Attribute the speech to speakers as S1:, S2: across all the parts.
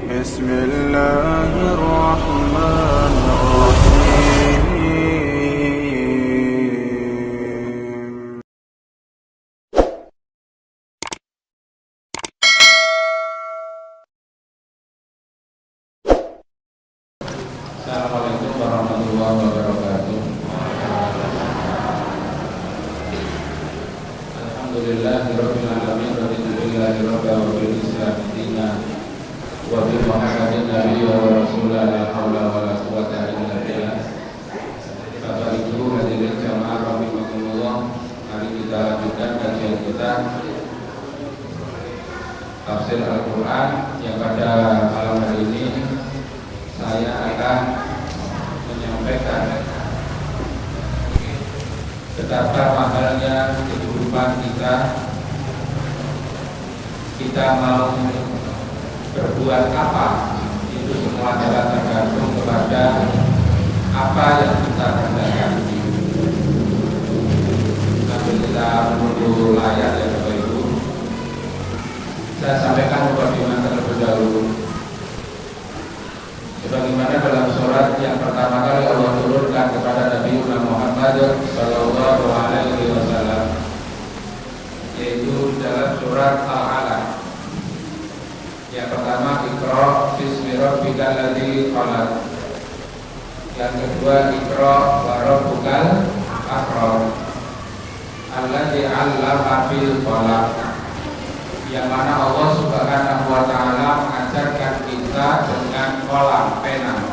S1: بسم الله الرحمن الرحيم.
S2: Assalamualaikum warahmatullahi wabarakatuh. Alhamdulillahirabbil alamin wa billahi rabbil islam dinan wa bi muhammadin nabiyyi wa rasulullah la haula wa la quwwata illa billah. Bapak Ibu hadirin jamaah rahimakumullah, mari kita lanjutkan kajian kita tafsir Al-Qur'an yang pada malam hari ini saya akan menyampaikan betapa mahalnya kehidupan kita mau berbuat apa, itu semua adalah tergantung kepada apa yang kita kerjakan. Sambil kita menunggu layar ya Bapak Ibu, saya sampaikan mukadimah terlebih dahulu. Sebagaimana dalam surat yang pertama kali Allah turunkan kepada Nabi Muhammad Sallallahu Alaihi Wasallam, yaitu dalam surat Al-Alaq. Yang pertama, Iqra bismi rabbikal ladzi khalaq. Yang kedua, Iqra wa rabbukal akram alladzi 'allama bil qalam. Yang mana Allah Subhanahu wa taala mengajarkan kita dengan kolam pena.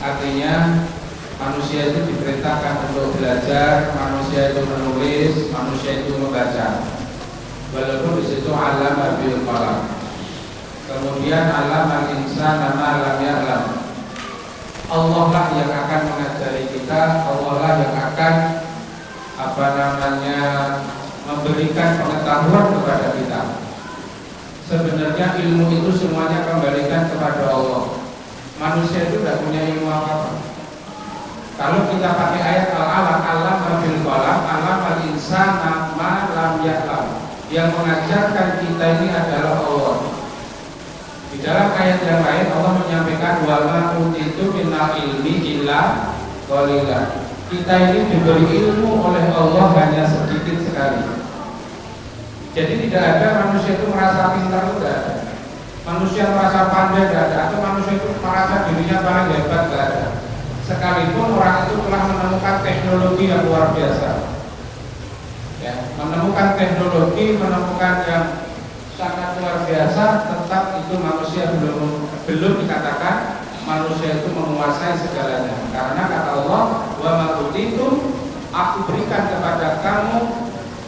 S2: Artinya manusia itu diperintahkan untuk belajar, manusia itu menulis, manusia itu membaca. Walaupun di situ allama bil qalam. Kemudian allama al-insana ma lam ya'lam. Allah lah yang akan mengajari kita, Allah lah yang akan memberikan pengetahuan kepada kita. Sebenarnya ilmu itu semuanya kembalikan kepada Allah. Manusia itu tidak punya ilmu apa-apa. Kalau kita pakai ayat Al-Alaq, allama bil qalam, allama al-insana ma lam ya'lam. Yang mengajarkan kita ini adalah Allah. Di dalam ayat yang lain Allah menyampaikan wa ma utitu minal ilmi illa qalila. Kita ini diberi ilmu oleh Allah hanya sedikit sekali. Jadi tidak ada manusia itu merasa pintar, tidak ada. Manusia merasa pandai, tidak ada. Atau manusia itu merasa dirinya paling hebat, tidak ada. Sekalipun orang itu telah menemukan teknologi yang luar biasa, ya, menemukan teknologi, menemukan yang sangat luar biasa, tetap itu manusia belum dikatakan manusia itu menguasai segalanya. Karena kata Allah, wa ma utitu, aku berikan kepada kamu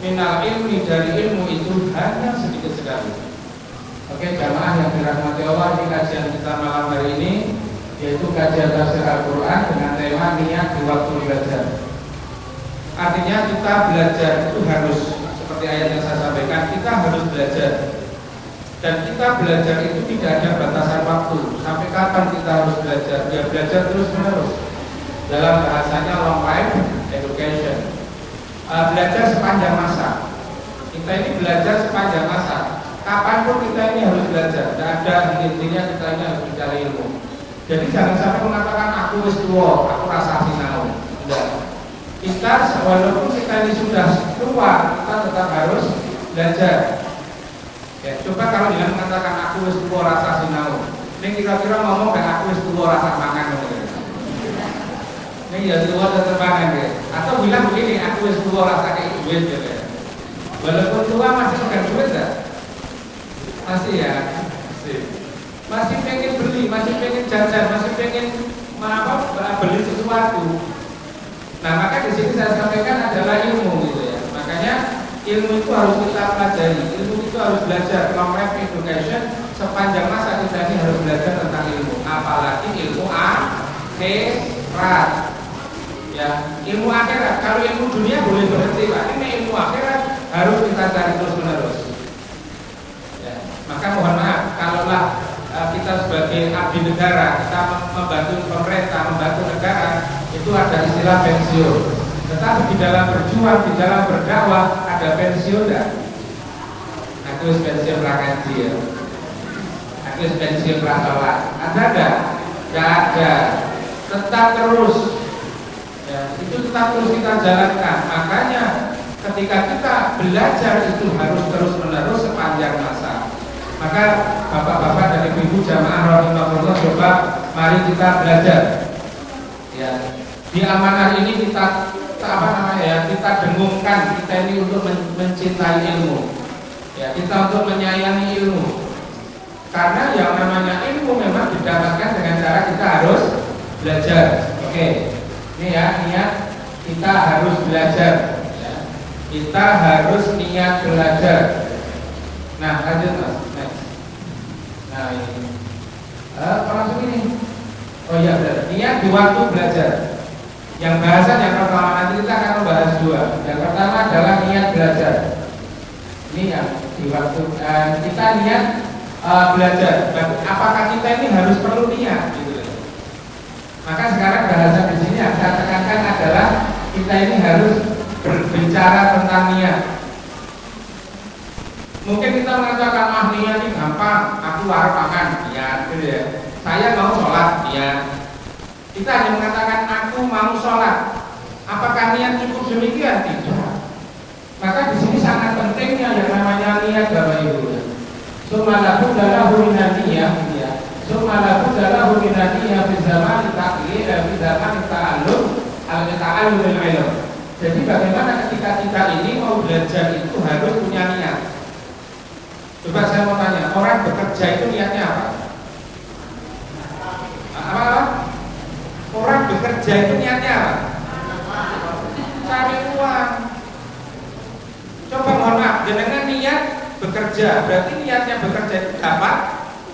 S2: minal ilmi, dari ilmu itu hanya sedikit sekali. Oke, jamaah yang dirahmati Allah, di kajian kita malam hari ini yaitu kajian tafsir Al-Quran dengan tema niat di waktu belajar. Artinya kita belajar itu harus seperti ayat yang saya sampaikan, kita harus belajar. Dan kita belajar itu tidak ada batasan waktu. Sampai kapan kita harus belajar? Ya belajar terus menerus. Dalam bahasanya long life education. Belajar sepanjang masa. Kita ini belajar sepanjang masa. Kapanpun kita ini harus belajar. Tidak ada intinya kita ini harus mencari ilmu. Jadi jangan sampai mengatakan aku wis tua, aku rasa sinau. Tidak. Kita walaupun kita ini sudah tua, kita tetap harus belajar. Ya, coba kalau dia mengatakan aku wis tua rasa sinau, ini kira-kira ngomong gak aku wis tua rasa mangan gitu. Ini ya tua tetap mangan ya. Atau bilang begini, aku wis tua rasa kayak duit gitu ya. Walaupun tua masih pegang duit enggak? Masih ya. Masih pengen beli, masih pengen jajan, masih pengen beli sesuatu. Nah, maka di sini saya sampaikan adalah ilmu gitu ya. Makanya ilmu itu harus kita pelajari, ilmu itu harus belajar. Long life education, sepanjang masa kita ini harus belajar tentang ilmu. Apalagi ilmu akhirat. Ya, ilmu akhirat. Kalau ilmu dunia boleh berhenti, Pak. Ini ilmu akhirat harus kita cari terus menerus. Ya, maka mohon maaf, kalaulah kita sebagai abdi negara, kita membantu pemerintah, membantu negara, itu ada istilah pensiun. Tetapi di dalam berjuang, di dalam berdakwah ada pensiun enggak? Aku pensiun rakyat ya. habis pensiun prasolat. Ada enggak? Enggak ada. Tetap terus. Ya, itu tetap terus kita jalankan. Makanya ketika kita belajar itu harus terus menerus sepanjang masa. Maka bapak-bapak dan ibu-ibu jamaah rahimahullah, coba mari kita belajar. Ya, di amanah ini kita kita dengungkan kita ini untuk mencintai ilmu. Ya, kita untuk menyayangi ilmu. Karena yang namanya ilmu memang didapatkan dengan cara kita harus belajar. Oke. Ini ya, niat kita harus belajar. Ya. Kita harus niat belajar. Nah, lanjut Mas. Next. Nah, ini. Langsung ini. Oh iya, benar. Niat di waktu belajar. Yang bahasan yang pertama, nanti kita akan membahas dua. Yang pertama adalah niat belajar. Ini yang di waktu kita niat belajar. Apakah kita ini harus perlu niat? Gitu. Maka sekarang bahasan di sini yang saya tekankan adalah kita ini harus berbicara tentang niat. Mungkin kita mengatakan niat ini gampang, aku harus makan niat, gitu ya. Saya mau sholat niat. Kita hanya mengatakan aku mau sholat. Apakah niat cukup demikian? Tidak. Maka di sini sangat pentingnya yang namanya niat, Bapak Ibu. Sumalaku dalahu minaniyah, ya. Sumalaku dalahu minaniyah fi zaman taklid dan fi zaman ta'allum al-ta'allum ilm. Jadi bagaimana ketika kita ini mau belajar itu harus punya niat. Coba saya mau tanya, orang bekerja itu niatnya apa? Apa? Orang bekerja itu niatnya apa? Cari uang. Coba mohon maaf, jenengan niat bekerja, berarti niatnya bekerja itu dapat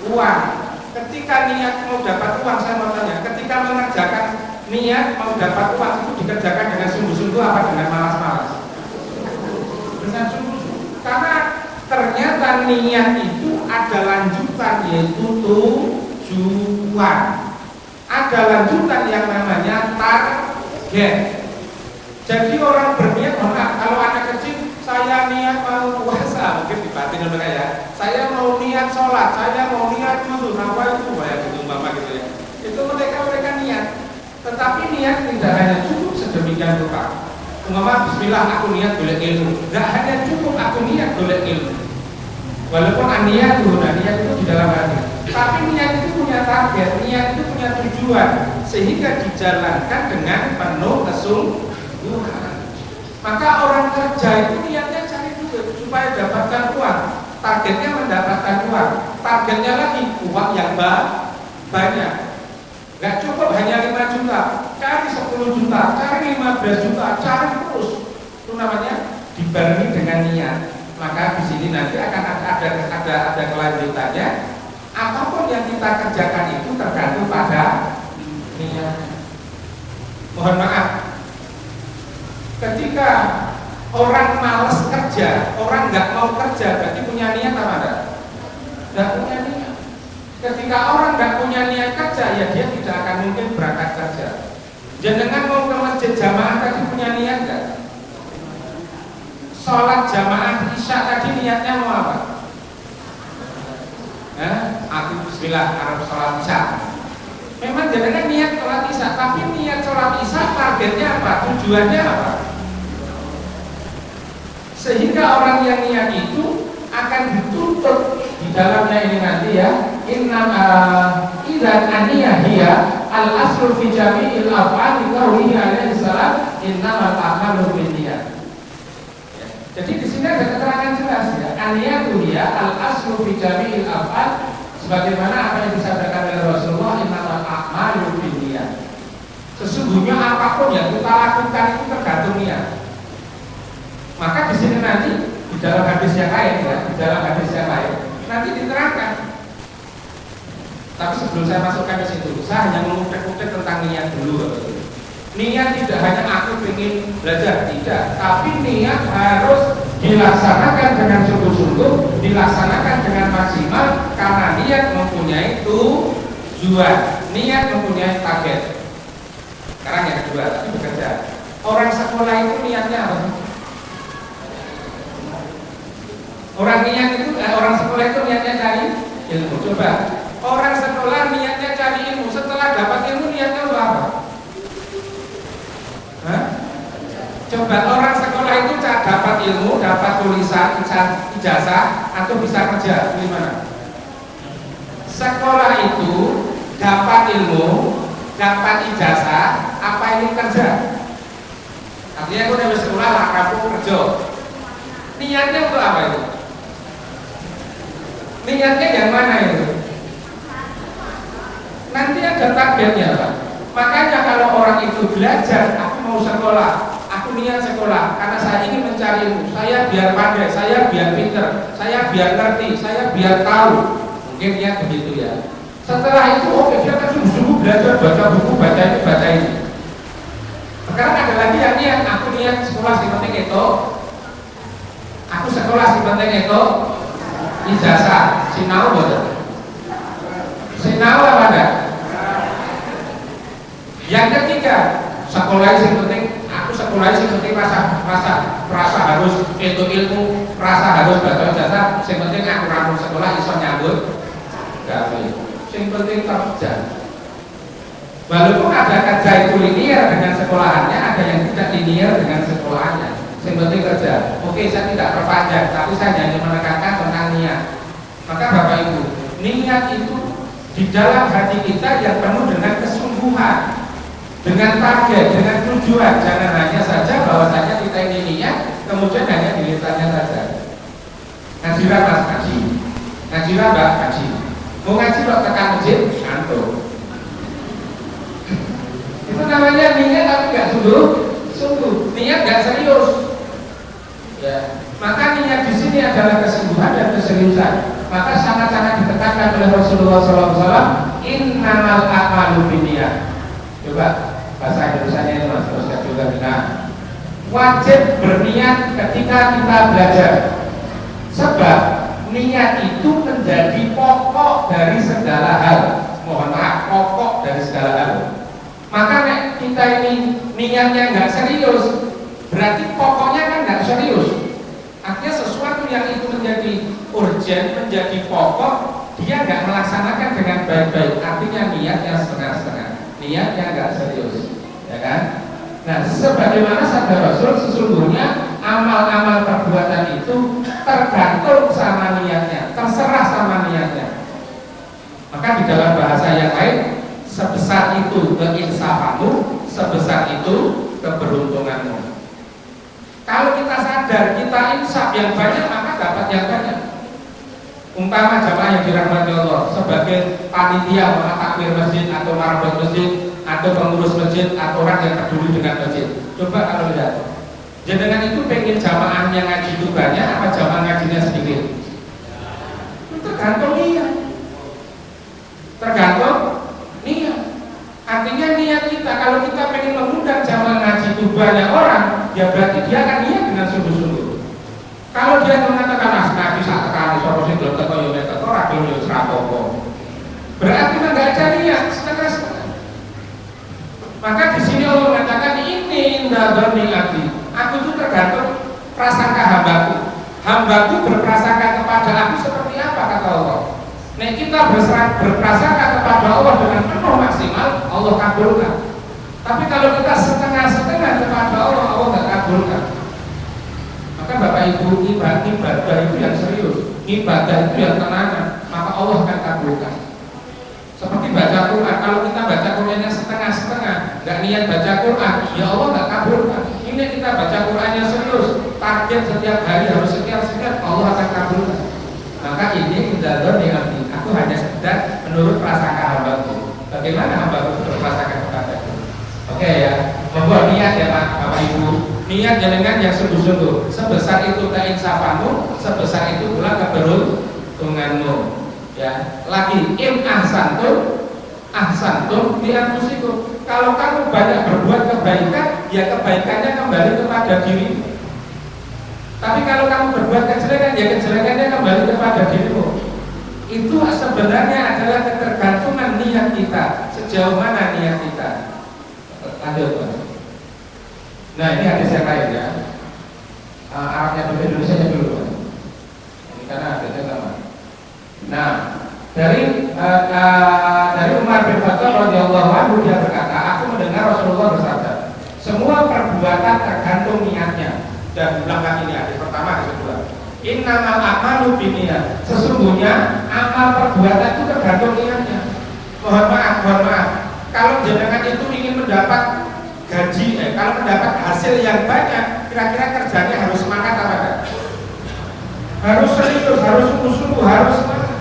S2: uang. Ketika niat mau dapat uang, saya mau tanya, ketika mengerjakan niat mau dapat uang itu dikerjakan dengan sungguh-sungguh apa dengan malas-malas? Dengan sungguh-sungguh. Karena ternyata niat itu ada lanjutan, yaitu tujuan. Ada lanjutan yang namanya target. Jadi orang berniat, kalau anak kecil saya niat mau puasa, mungkin dibatin mereka ya. Saya mau niat sholat, saya mau niat itu, apa itu, ya gitu bapak gitu ya. Itu mereka niat. Tetapi niat tidak hanya cukup sedemikian rupa. Umpama Bismillah aku niat golek ilmu. Tidak hanya cukup aku niat golek ilmu. Walaupun niat itu di dalam hati. Tapi niat itu punya target, niat itu punya tujuan, sehingga dijalankan dengan penuh kesungguhan. Maka orang kerja itu niatnya cari duit supaya dapatkan uang. Targetnya mendapatkan uang. Targetnya lagi uang yang banyak. Gak cukup hanya 5 juta, cari 10 juta, cari 15 juta, cari terus. Itu namanya dibarengi dengan niat. Maka di sini nanti akan ada kelanjutannya. Apapun yang kita kerjakan itu tergantung pada niat. Mohon maaf, ketika orang malas kerja, orang nggak mau kerja, berarti punya niat apa enggak? Nggak punya niat. Ketika orang nggak punya niat kerja, ya dia tidak akan mungkin berangkat kerja. Jangan mau ke masjid jamaah tadi punya niat nggak? Sholat jamaah isya tadi niatnya mau apa? Aku bismillah harus sholat isya. Memang jangan niat sholat isya, tapi niat sholat isya targetnya apa? Tujuannya apa? Sehingga orang yang niat itu akan dituntut di dalamnya ini nanti ya. Innama idzan aniyah hiya al-aslu fi jami'il af'ali qawlihi alaihi salam innamal a'malu binniyat. Jadi di sini ada keterangan jelas ya. Aniyatu hiya al-aslu fi jami'il af'al, sebagaimana apa yang disampaikan oleh Rasulullah, innamal a'malu binniyat. Sesungguhnya apapun yang kita lakukan itu tergantung niat. Maka di sini nanti di dalam hadis yang lain ya, di dalam hadis yang lain nanti diterangkan. Tapi sebelum saya masukkan ke situ, saya hanya mengutek-utek tentang niat dulu. Niat tidak hanya aku ingin belajar, tidak, tapi niat harus dilaksanakan dengan sungguh-sungguh, dilaksanakan dengan maksimal, karena niat mempunyai tujuan, niat mempunyai target. Sekarang yang kedua, tapi bekerja. Orang sekolah itu niatnya apa? Orang sekolah itu niatnya cari ilmu. Coba orang sekolah niatnya cari ilmu, setelah dapat ilmu niatnya untuk apa? Hah? Coba orang sekolah itu dapat ilmu, dapat tulisan, ijazah, atau bisa kerja, gimana? Sekolah itu dapat ilmu, dapat ijazah, apa ini kerja? Artinya aku udah sekolah lah, kamu kerja. Niatnya untuk apa itu? Niatnya yang mana itu? Nanti ada targetnya, Pak. Makanya kalau orang itu belajar, aku mau sekolah, aku niat sekolah karena saya ingin mencari ilmu, saya biar pandai, saya biar pinter, saya biar ngerti, saya biar tahu. Mungkin niat begitu ya. Setelah itu, oke, dia kan sungguh-sungguh belajar, baca buku, baca ini, baca ini. Sekarang ada lagi yang niat, aku niat sekolah si penting itu, aku sekolah si penting itu, ijazah, sinau betul. Sinau apa enggak? Yang ketiga, sekolah yang penting, aku sekolah yang penting rasa harus itu ilmu, rasa harus baca ijazah, yang penting aku rampung sekolah iso nyambut gawe. Yang penting kerja. Walaupun ada kerja itu linear dengan sekolahannya, ada yang tidak linear dengan sekolahannya. Yang penting kerja. Oke, saya tidak perpanjang, tapi saya hanya menekankan tentang niat. Maka Bapak Ibu, niat itu di dalam hati kita yang penuh dengan kesungguhan, dengan target, dengan tujuan. Jangan hanya saja bahwasanya kita ini niat, kemudian hanya di lisannya saja. Ngajiran Mas ngaji, ngajiran Mbak ngaji. Mau ngaji kok tekan masjid, ngantuk. Itu namanya niat tapi nggak sungguh, niat nggak serius. Ya, maka niat di sini adalah kesungguhan dan keseriusan. Maka sangat-sangat ditekankan oleh Rasulullah SAW. Innamal a'malu binniyat. Coba bahasa Indonesianya itu Mas, terus saya juga dengar. Wajib berniat ketika kita belajar. Sebab niat itu menjadi pokok dari segala hal. Mohon maaf, pokok dari segala hal. Maka kita ini niatnya nggak serius, berarti pokoknya kan nggak serius. Artinya sesuatu yang itu menjadi urgent, menjadi pokok, dia nggak melaksanakan dengan baik-baik. Artinya niatnya setengah-setengah, niatnya nggak serius, ya kan? Nah, sebagaimana sabda Rasul, sesungguhnya amal-amal perbuatan itu tergantung sama niatnya, terserah sama niatnya. Maka di dalam bahasa yang lain, sebesar itu keinsafanmu, sebesar itu keberuntunganmu. Kalau kita sadar, kita insaf yang banyak, maka dapat yang banyak. Umpama jamaah yang dirahmati Allah, sebagai panitia takmir masjid atau marbot masjid atau pengurus masjid atau orang yang peduli dengan masjid. Coba kalau lihat, jenengan itu pengen jamaahnya ngaji itu banyak, apa jamaah ngajinya sedikit? Tergantung niat. Tergantung niat. Artinya niat kita, kalau kita pengen mengundang jamaah ngaji itu banyak orang, ya berarti dia akan niat dengan sungguh-sungguh. Kalau dia mengatakan ngaji saat kali solusi belum terkoyo meter ora belum serapopo, berarti nggak ada niat, setengah-setengah. Maka di sini Allah mengatakan ini indah berniati. Aku itu tergantung prasangka hambaku. Hambaku berprasangka kepada aku seperti apa kata Allah. Nah kita berprasangka kepada Allah dengan penuh maksimal, Allah kabulkan. Tapi kalau kita setengah-setengah kepada Allah, Allah nggak kabulkan. Maka Bapak Ibu, ibadah itu yang serius, ibadah itu yang tenang, maka Allah akan kabulkan. Seperti baca Quran, kalau kita baca Qurannya setengah-setengah, nggak niat baca Quran, ya Allah nggak kabulkan. Ini kita baca Qurannya serius, target setiap hari harus sekian-sekian, Allah akan kabulkan. Maka ini indahnya diambil. Aku hanya sekedar menurut prasangka hambaku. Bagaimana hambaku berprasangka kepadaku? Oke ya, membuat niat ya Pak, Bapak Ibu. Niat jenengan yang sungguh-sungguh. Sebesar itu keinsafanmu, sebesar itu pula keberuntunganmu. Ya, lagi ahsantum di anfusikum. Kalau kamu banyak berbuat kebaikan, ya kebaikannya kembali kepada dirimu. Tapi kalau kamu berbuat kejelekan, ya kejelekannya kembali kepada dirimu. Itu sebenarnya adalah ketergantungan niat kita. Sejauh mana niat kita? Lanjut Pak. Nah ini hadis yang lain ya. Arabnya dulu, Indonesia dulu Pak. Ini karena hadisnya sama. Nah Dari Umar bin Khattab radhiyallahu anhu, dia berkata, aku mendengar Rasulullah bersabda, semua perbuatan tergantung niatnya. Dan ulang ini hadis pertama, hadis kedua. Innamal a'malu binniyat. Sesungguhnya amal perbuatan itu tergantung niatnya. Mohon maaf. Kalau jenengan itu ingin mendapat gaji, kalau mendapat hasil yang banyak, kira-kira kerjanya harus semangat apa enggak? Harus serius, harus sungguh-sungguh, harus semangat.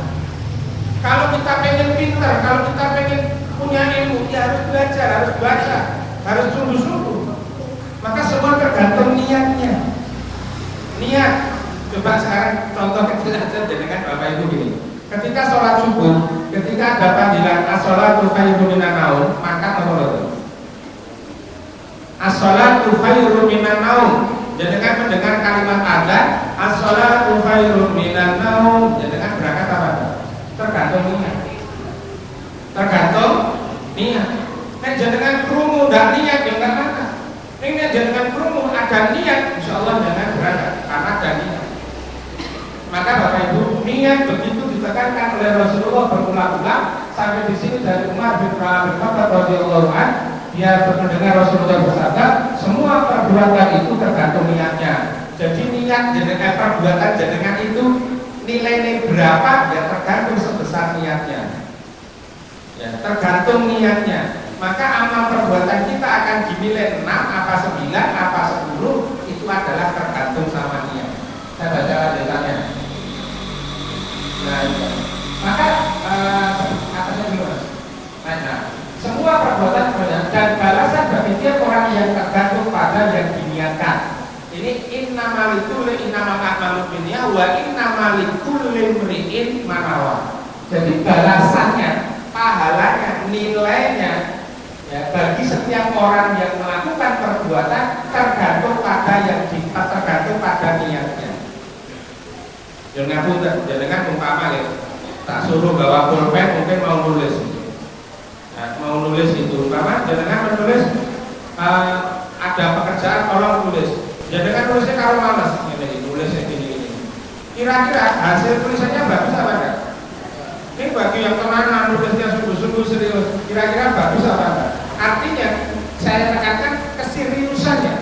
S2: Kalau kita pengen pintar, kalau kita pengen punya ilmu, ya harus belajar, harus baca, harus sungguh-sungguh. Maka semua tergantung niatnya. Niat. Coba sekarang contoh kecil aja dengan Bapak Ibu gini. Ketika sholat subuh, ketika ada panggilan as-sholatu khairun minan naum, maka nomor itu. As-sholatu khairun minan naum. Jangan mendengar kalimat adzan, as-sholatu khairun minan naum. Jangan berangkat apa? Tergantung niat. Tergantung niat. Jangan krungu dan niat yang enggak mana. Ini jangan krungu ada niat, insyaallah jangan berangkat karena ada niat. Maka Bapak Ibu, niat begitu ditekankan oleh Rasulullah berulang-ulang sampai di sini dari Umar bin Khattab radhiyallahu anhu, dia mendengar Rasulullah bersabda, semua perbuatan itu tergantung niatnya. Jadi niat jenengan perbuatan jenengan itu nilainya berapa ya tergantung sebesar niatnya. Ya, tergantung niatnya. Maka amal perbuatan kita akan dinilai 6 apa 9 apa 10 itu adalah tergantung sama niat. Saya baca lanjutannya. Nah, maka atasnya gimana? Nah, semua perbuatan dan balasan bagi tiap orang yang tergantung pada yang diniatkan. Ini innamal a'malu binniyat wa innamal likulli imri'in ma nawa. Jadi balasannya, pahalanya, nilainya ya, bagi setiap orang yang melakukan perbuatan tergantung pada niatnya. Jangan umpama ya, tak suruh bawa pulpen mungkin mau nulis. Nah, mau nulis itu umpama jangan menulis ada pekerjaan tolong tulis. Jangan nulisnya kalau malas nulisnya gini. Kira-kira hasil tulisannya bagus apa enggak? Ini bagi yang tenanan nulisnya sungguh-sungguh serius, kira-kira bagus apa enggak? Artinya saya tekankan keseriusannya.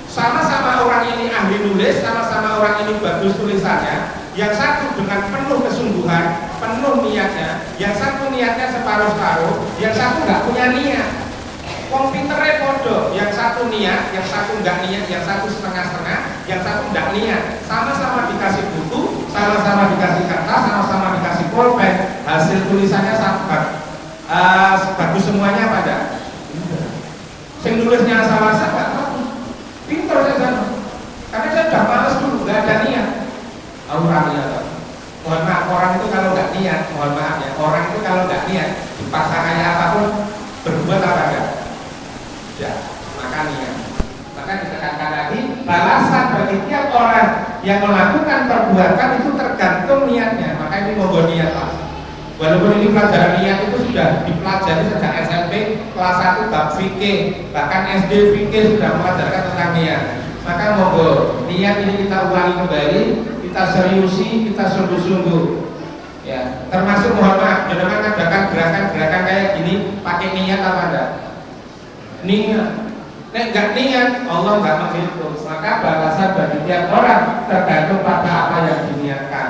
S2: Sama-sama orang ini ahli nulis, sama-sama orang ini bagus tulisannya. Yang satu dengan penuh kesungguhan, penuh niatnya, yang satu niatnya separuh-separuh, yang satu nggak punya niat. Komputernya podo, yang satu niat, yang satu nggak niat, yang satu setengah-setengah, yang satu nggak niat. Sama-sama dikasih buku, sama-sama dikasih kertas, sama-sama dikasih pulpen, hasil tulisannya sama. Bagus semuanya pada. Sing nulisnya asal-asal nggak bagus. Pintar saya sana. Karena saya udah males dulu, nggak ada niat. Orang niat. Mohon maaf, orang itu kalau nggak niat, mohon maaf ya, orang itu kalau nggak niat, dipaksa kayak apapun, berbuat apa enggak? Ya, maka niat. Maka ditekankan lagi, balasan bagi tiap orang yang melakukan perbuatan itu tergantung niatnya. Maka ini monggo niat Pak. Walaupun ini pelajaran niat itu sudah dipelajari sejak SMP kelas 1 bab fikih, bahkan SD fikih sudah mengajarkan tentang niat. Maka monggo niat ini kita ulangi kembali, kita seriusi, kita sungguh-sungguh. Ya, termasuk mohon maaf, jangan adakan gerakan-gerakan kayak gini pakai niat apa enggak? Niat. Nek enggak niat, Allah enggak menghitung. Maka balasan bagi tiap orang tergantung pada apa yang diniatkan.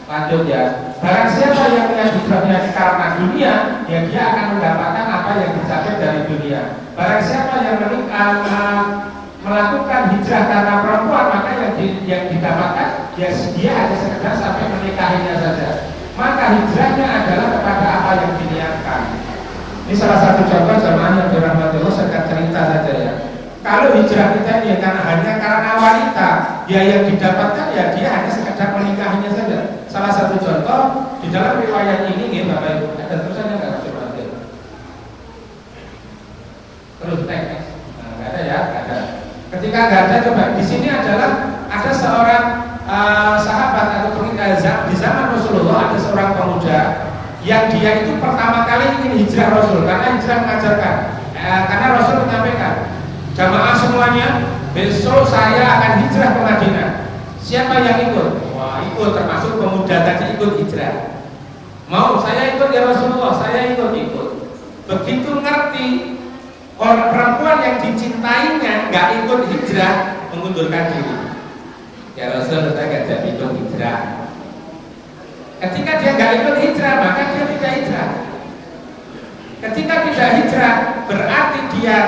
S2: Lanjut ya. Barang siapa yang punya hijrahnya karena dunia, ya dia akan mendapatkan apa yang dicapai dari dunia. Barang siapa yang melakukan hijrah karena perempuan, maka yang didapatkan ya dia hanya sekedar sampai menikahinya saja. Maka hijrahnya adalah kepada apa yang diniatkan. Ini salah satu contoh jemaah yang dirahmati Allah, saya cerita saja ya. Kalau hijrah kita ini hanya karena wanita, ya yang didapatkan ya dia hanya sekedar menikahinya saja. Salah satu contoh di dalam riwayat ini, nih Bapak Ibu, ada tulisannya nggak? Coba lihat. Terus teks, nggak ada ya, nggak ada. Ketika nggak ada, coba di sini adalah ada seorang sahabat atau di zaman Rasulullah, ada seorang pemuda yang dia itu pertama kali ingin hijrah Rasul, karena hijrah mengajarkan, karena Rasul menyampaikan, jamaah semuanya, besok saya akan hijrah ke Madinah. Siapa yang ikut? Wah, ikut, termasuk pemuda tadi ikut hijrah. Mau saya ikut ya Rasulullah, saya ikut. Begitu ngerti orang perempuan yang dicintainya nggak ikut hijrah, mengundurkan diri. Ya Rasul, saya nggak jadi ikut hijrah. Ketika dia nggak ikut hijrah, maka dia tidak hijrah. Ketika tidak hijrah, berarti dia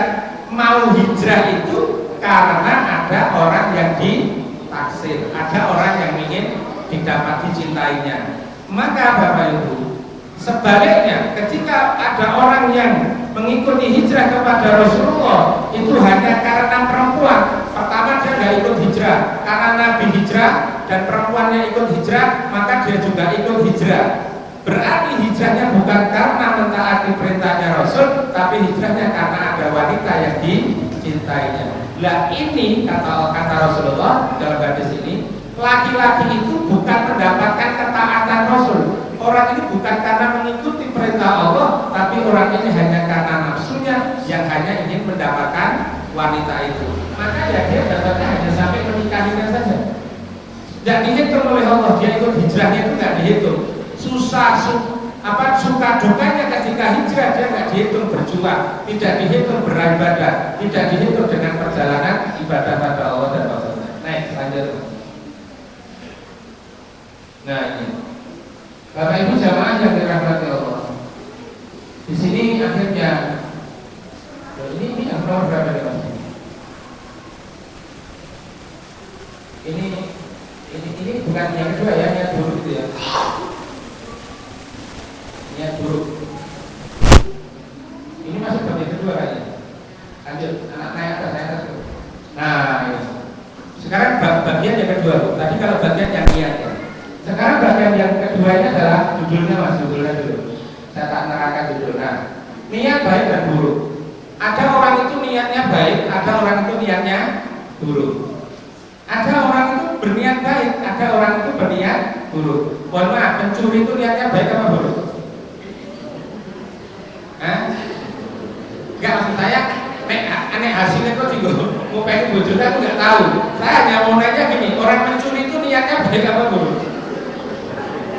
S2: mau hijrah itu karena ada orang yang ditaksir, ada orang yang ingin didapati cintainya. Maka Bapak Ibu, sebaliknya ketika ada orang yang mengikuti hijrah kepada Rasulullah itu hanya karena perempuan. Pertama dia nggak ikut hijrah karena Nabi hijrah dan perempuannya ikut hijrah, maka dia juga ikut hijrah. Berarti hijrahnya bukan karena mentaati perintahnya Rasul, tapi hijrahnya karena ada wanita yang dicintainya. Lah ini kata Rasulullah dalam hadis ini, laki-laki itu bukan mendapatkan ketaatan Rasul. Orang ini bukan karena mengikuti perintah Allah, tapi orang ini hanya karena nafsunya yang hanya ingin mendapatkan wanita itu. Maka ya dia dapatnya hanya sampai menikahinya saja. Tidak dihitung oleh Allah, dia ikut hijrahnya itu nggak dihitung. Suka dukanya ketika hijrah dia nggak dihitung berjuang, tidak dihitung beribadah, tidak dihitung dengan perjalanan ibadah pada Allah dan Rasulnya. Next, lanjut. Nah ini, Bapak Ibu jamaah yang dirahmati Allah. Di sini akhirnya, ini yang nomor berapa nih Mas? Ini bukan yang kedua ya, yang buruk itu ya. Yang buruk. Ini masuk bagian kedua kayaknya. Lanjut, anak naik atas. Nah, ini. Sekarang bagian yang kedua. Tadi kalau bagian yang niatnya. Sekarang bagian yang kedua ini adalah judulnya Mas, judulnya dulu. Saya tak nerangkan judulnya. Niat baik dan buruk. Ada orang itu niatnya baik, ada orang itu niatnya buruk. Ada orang itu berniat baik, ada orang itu berniat buruk. Mohon maaf, pencuri itu niatnya baik apa buruk? Enggak, maksud saya, aneh hasilnya kok juga mau pengen bojone aku nggak tahu. Saya hanya mau nanya gini, orang mencuri itu niatnya baik apa buruk?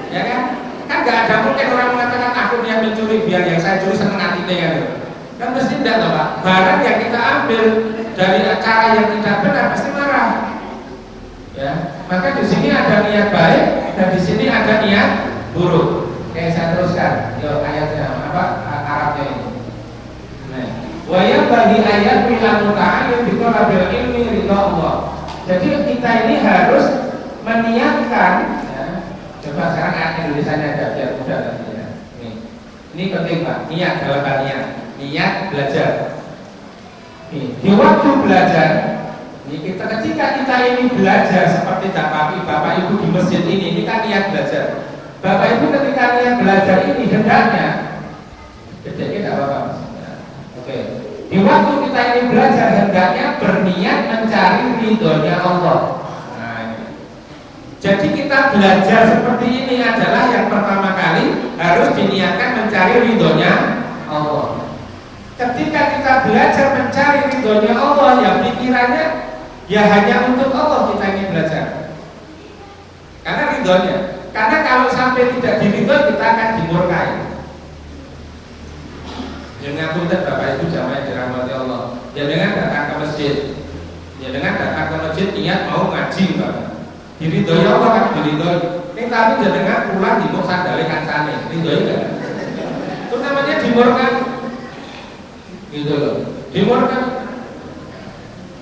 S2: Ya kan? Kan nggak ada mungkin orang mengatakan aku niat mencuri biar yang saya curi seneng hatinya ya. Kan mesti tidak loh Pak. Barang yang kita ambil dari cara yang tidak benar pasti marah. Ya, maka di sini ada niat baik dan di sini ada niat buruk. Oke, saya teruskan. Yuk ayatnya apa? Arabnya ini. Nah, wa ya bagi ayat bilang ta'ayyun bi talabil ilmi ridha Allah. Jadi kita ini harus meniatkan ya. Coba sekarang ayat Indonesianya ada biar mudah nantinya. Ini penting Pak. Niat dalam hal niat belajar. Di waktu belajar ketika kita ini belajar seperti Bapak Ibu di masjid ini kan niat belajar. Bapak Ibu ketika niat belajar ini hendaknya, jadi tidak apa-apa. Oke. Di waktu kita ini belajar hendaknya berniat mencari ridhonya Allah. Nah, ini. Jadi kita belajar seperti ini adalah yang pertama kali harus diniatkan mencari ridhonya Allah. Ketika kita belajar mencari ridhonya Allah, ya pikirannya ya hanya untuk Allah kita ingin belajar. Karena ridhonya. Karena kalau sampai tidak diridhoi kita akan dimurkai. Jangan punten Bapak Ibu jamaah yang dirahmati Allah. Jangan datang ke masjid. Jangan datang ke masjid niat mau ngaji Bapak. Diridhoi Allah kan diridhoi. Ini tapi jangan pulang di mau sandale kancane. Ridhoi enggak? Itu namanya dimurkai. Gitu loh. Dimurkai.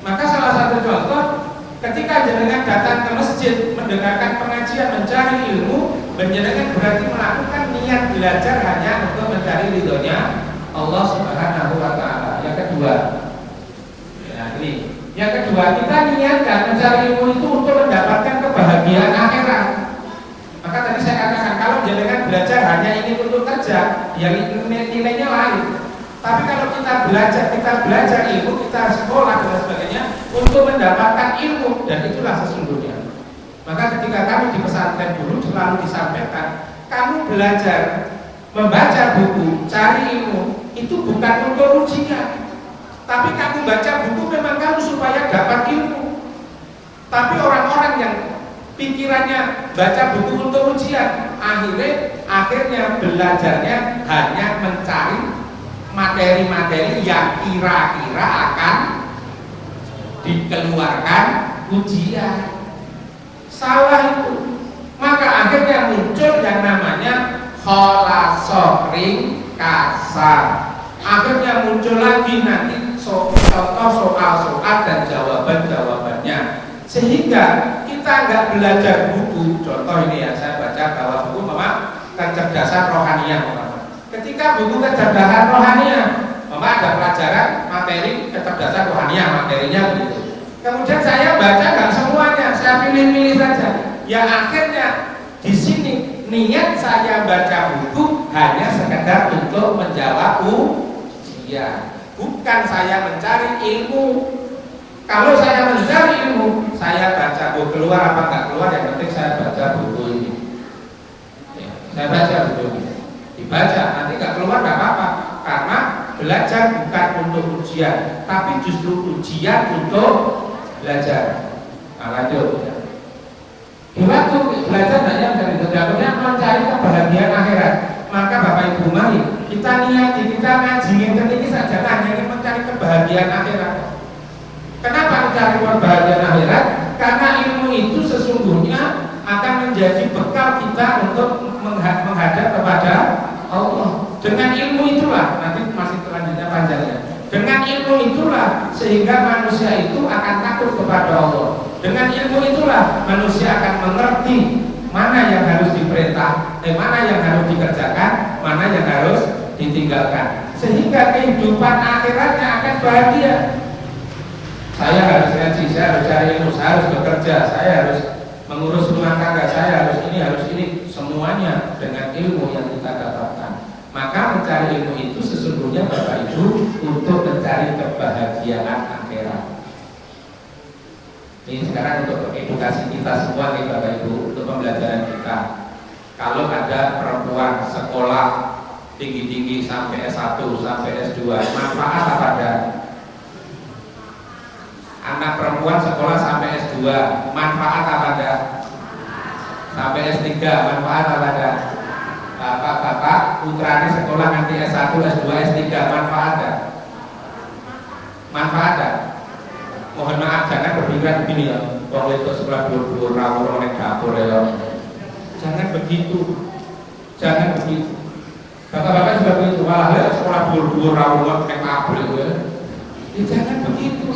S2: Maka salah satu contoh ketika jenengan datang ke masjid mendengarkan pengajian mencari ilmu, jenengan berarti melakukan niat belajar hanya untuk mencari ridhonya Allah Subhanahu wa taala. Yang kedua. Ya, ini. Yang kedua, kita niatkan mencari ilmu itu untuk mendapatkan kebahagiaan akhirat. Maka tadi saya katakan kalau jenengan belajar hanya ingin untuk kerja, yang nilainya lain. Tapi kalau kita belajar ilmu, kita sekolah dan sebagainya untuk mendapatkan ilmu, dan itulah sesungguhnya. Maka ketika kami di pesantren dulu selalu disampaikan, kamu belajar membaca buku, cari ilmu, itu bukan untuk ujian. Tapi kamu baca buku memang kamu supaya dapat ilmu. Tapi orang-orang yang pikirannya baca buku untuk ujian, akhirnya belajarnya hanya mencari materi-materi yang kira-kira akan dikeluarkan ujian. Salah itu. Maka akhirnya muncul yang namanya kholasoh ringkasan. Akhirnya muncul lagi nanti contoh soal-soal dan jawaban-jawabannya. Sehingga kita nggak belajar buku. Contoh ini ya, saya baca bahwa buku kecerdasan rohaniah. Ketika buku kecerdasan rohaniah, ada pelajaran materi kecerdasan rohaniah, materinya begitu. Kemudian saya baca nggak semuanya, saya pilih-pilih saja. Ya akhirnya di sini niat saya baca buku hanya sekedar untuk menjawab ujian, bukan saya mencari ilmu. Kalau saya mencari ilmu, saya baca buku, keluar apa nggak keluar, yang penting saya baca buku ini. Ya, saya baca buku ini, dibaca, nanti nggak keluar nggak apa-apa, karena belajar bukan untuk ujian, tapi justru ujian untuk belajar. Nah, lanjut. Di waktu belajar hanya dari dalamnya mencari kebahagiaan akhirat. Maka Bapak Ibu, mari kita niati, kita ngaji ini saja hanya ingin mencari kebahagiaan akhirat. Kenapa mencari kebahagiaan akhirat? Karena ilmu itu sesungguhnya akan menjadi bekal kita untuk menghadap kepada Allah. Dengan ilmu itulah, nanti masih selanjutnya panjangnya. Dengan ilmu itulah sehingga manusia itu akan takut kepada Allah. Dengan ilmu itulah manusia akan mengerti mana yang harus diperintah, mana yang harus dikerjakan, mana yang harus ditinggalkan. Sehingga kehidupan akhiratnya akan bahagia. Saya harus ngaji, saya harus cari ilmu, saya harus bekerja, saya harus mengurus rumah tangga, saya harus ini, semuanya dengan ilmu yang kita dapatkan. Maka mencari ilmu itu sesungguhnya Bapak Ibu untuk mencari kebahagiaan akhirat. Ini sekarang untuk edukasi kita semua nih Bapak Ibu, untuk pembelajaran kita. Kalau ada perempuan sekolah tinggi-tinggi sampai S1, sampai S2, manfaat apa ada? Anak perempuan sekolah sampai S2, manfaat apa ada? Sampai S3, manfaat apa ada? Bapak-bapak putranya sekolah nanti S1, S2, S3, manfaat ada? Manfaat ada? Mohon maaf, jangan berpikiran begini ya, kalau itu sekolah dur-dur rawur oleh dapur ya. Jangan begitu, jangan begitu. Bapak-bapak juga begitu, malah ya sekolah dur-dur rawur oleh dapur ya. Jangan begitu.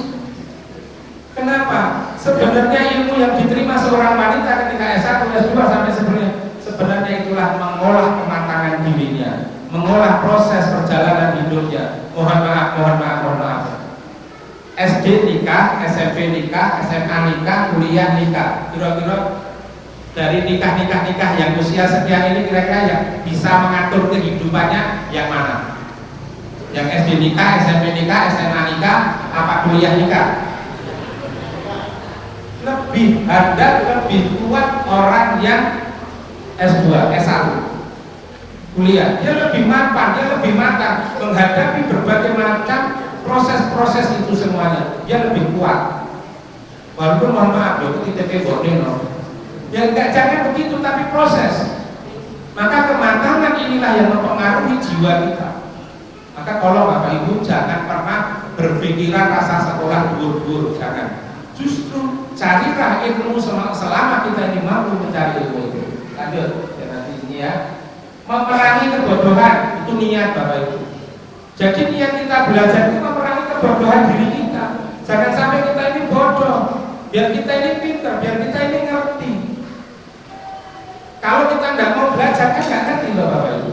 S2: Kenapa? Sebenarnya ilmu yang diterima seorang wanita ketika S1, S2 sampai sebenarnya itulah mengolah kematangan dirinya, mengolah proses perjalanan hidupnya. Mohon maaf. SD nikah, SMP nikah, SMA nikah, kuliah nikah. Kira-kira dari nikah yang usia sekian ini kira-kira yang bisa mengatur kehidupannya yang mana? Yang SD nikah, SMP nikah, SMA nikah, apa kuliah nikah? Lebih handal, lebih kuat orang yang S2, S1 kuliah. Dia lebih mapan, dia lebih matang menghadapi berbagai macam proses-proses itu semuanya. Dia lebih kuat. Walaupun mohon maaf loh, kita kebodohan loh. Ya enggak, jangan begitu, tapi proses. Maka kematangan inilah yang mempengaruhi jiwa kita. Maka kalau Bapak Ibu jangan pernah berpikiran rasa sekolah dur-dur, jangan. Justru carilah ilmu selama kita ini mampu mencari ilmu itu. Lanjut, ya nanti ini ya. Memerangi kebodohan itu niat Bapak Ibu. Jadi niat kita belajar itu memerangi kebodohan diri kita. Jangan sampai kita ini bodoh, biar kita ini pintar, biar kita ini ngerti. Kalau kita nggak mau belajar kan nggak ngerti loh Bapak Ibu.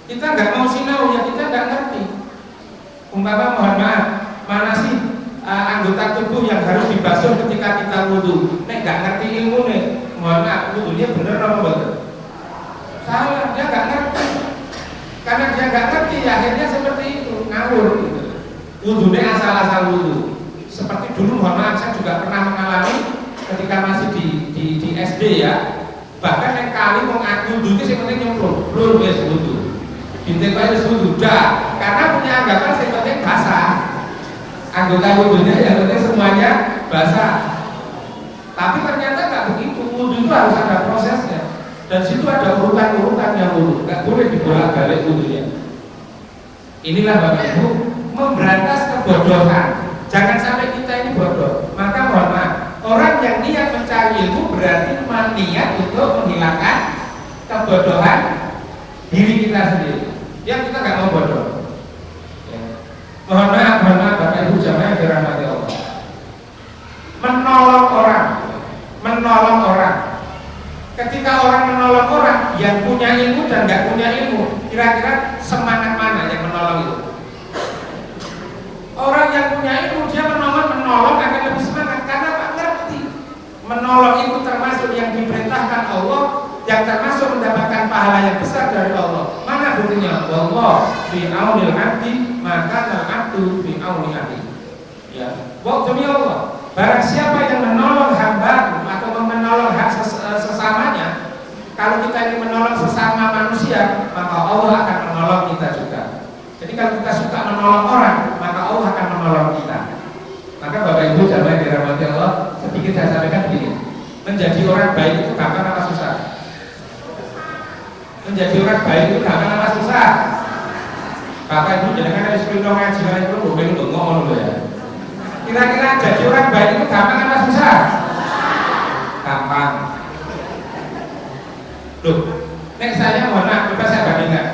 S2: Kita nggak mau sinau ya kita nggak ngerti. Umpama mohon maaf, mana sih anggota tubuh yang harus dibasuh ketika kita wudhu? Nek nggak ngerti ilmu nih, mohon maaf, wudhunya bener apa betul? Salah, dia nggak ngerti. Karena dia nggak ngerti, ya akhirnya seperti itu, ngawur gitu. Wudhunya asal-asal wudhu. Seperti dulu, mohon maaf, saya juga pernah mengalami ketika masih di SD ya. Bahkan yang kali mau wudhu itu yang penting nyemplung, belum ya wudhu. Bintik aja wudhu, dah. Karena punya anggapan yang penting basah. Anggota wudhunya yang penting semuanya basah. Tapi ternyata nggak begitu. Itu harus ada prosesnya. Dan situ ada urutan-urutan yang urut, nggak boleh dibolak-balik wudunya. Inilah Bapak Ibu, memberantas kebodohan. Jangan sampai kita ini bodoh. Maka mohon maaf, orang yang niat mencari ilmu berarti niat untuk menghilangkan kebodohan diri kita sendiri. Yang kita nggak mau bodoh. Ya. Mohon maaf Bapak Ibu jamaah yang dirahmati Allah. Menolong orang. Ketika orang menolong orang yang punya ilmu dan nggak punya ilmu, kira-kira semangat mana yang menolong itu? Orang yang punya ilmu dia menolong akan lebih semangat karena Pak ngerti. Menolong itu termasuk yang diperintahkan Allah, yang termasuk mendapatkan pahala yang besar dari Allah. Mana buktinya? Wallah fi aunil abdi maka al-abdu fi auni abdi. Ya, demi Allah. Barang siapa yang menolong hamba atau menolong sesamanya, kalau kita ini menolong sesama manusia, maka Allah akan menolong kita juga. Jadi kalau kita suka menolong orang, maka Allah akan menolong kita. Maka Bapak Ibu jamaah yang dirahmati Allah, sedikit saya sampaikan begini. Menjadi orang baik itu gampang apa susah? Menjadi orang baik itu gampang apa susah? Bapak Ibu jangan ada sepuluh ngaji itu boleh ngomong dulu ya. Kira-kira jadi orang baik itu gampang apa susah? Gampang. Loh, nek saya mohon maaf, coba saya bandingkan.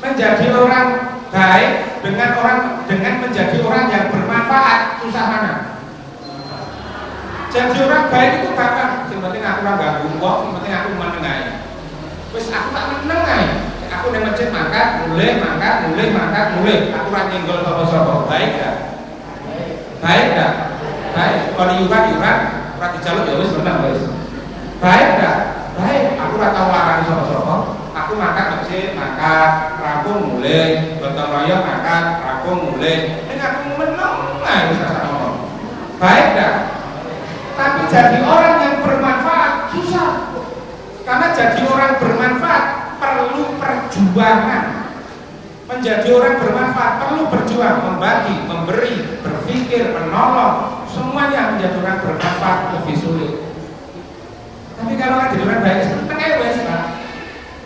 S2: Menjadi orang baik dengan menjadi orang yang bermanfaat susah mana? Jadi orang baik itu gampang. Yang penting aku ora ganggu wong, yang penting aku menengahi. Wis aku tak menengahi. Aku nang masjid makan, mulai. Aku ora nyenggol sapa-sapa. Baik gak? Baik gak? Baik. Kalau yuran, ora dijaluk ya wis menang wis. Baik gak? Baik. Aku ora tau larang sapa-sapa. Aku makan masjid, makan, rampung mulai, gotong royong makan, rampung mulai. Nek aku menang, wis ora ngomong. Baik gak? Tapi jadi orang yang bermanfaat susah. Karena jadi orang bermanfaat perlu perjuangan. Menjadi orang bermanfaat perlu berjuang, membagi, memberi, berpikir, menolong. Semuanya menjadi orang bermanfaat lebih sulit. Tapi kalau jadi orang baik, sebenarnya wes Pak.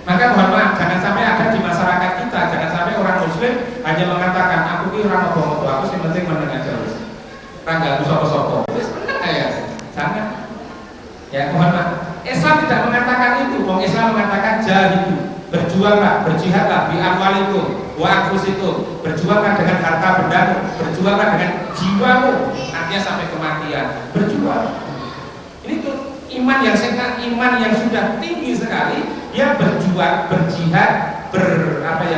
S2: Maka mohon maaf, jangan sampai ada di masyarakat kita, jangan sampai orang Muslim hanya mengatakan aku ini orang ngomong, aku sih penting mendengar terus. Rangga aku sopo-sopo. Sebenarnya ya, jangan. Ya mohon maaf. Islam tidak mengatakan itu. Wong Islam mengatakan jahidu, berjuanglah, berjihadlah bi amwalikum wa anfusikum, berjuanglah dengan harta bendamu, berjuanglah dengan jiwamu, artinya sampai kematian. Berjuang. Ini tuh iman yang sehat, iman yang sudah tinggi sekali. Dia berjuang, berjihad,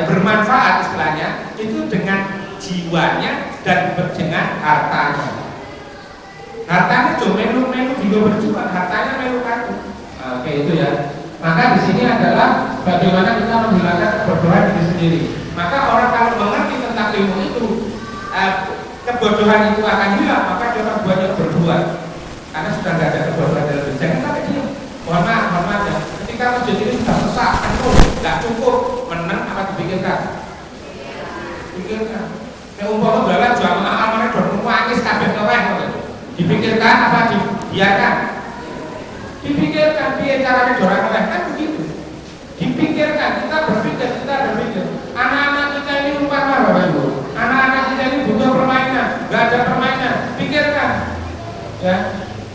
S2: bermanfaat istilahnya itu dengan jiwanya dan dengan hartanya. Hartanya cuma melu juga berjuang, hartanya melu kaku. Oke itu ya. Maka di sini adalah bagaimana kita menghilangkan kebodohan diri sendiri. Maka orang kalau mengerti tentang ilmu itu, kebodohan itu akan hilang. Maka dia akan banyak berbuat. Karena sudah tidak ada kebodohan dalam diri. Jangan sampai dia. Mohon maaf ya. Ketika masjid ini sudah sesak, nggak cukup, menang apa dipikirkan? Pikirkan. Umpama dalam jamaah amanah dan nangis kabeh kaweh. Dipikirkan apa dibiarkan? Dipikirkan biar caranya dorang oleh kan begitu. Dipikirkan, kita berpikir. Anak-anak kita ini umpama Bapak Ibu. Anak-anak kita ini butuh permainan, nggak ada permainan. Pikirkan. Ya,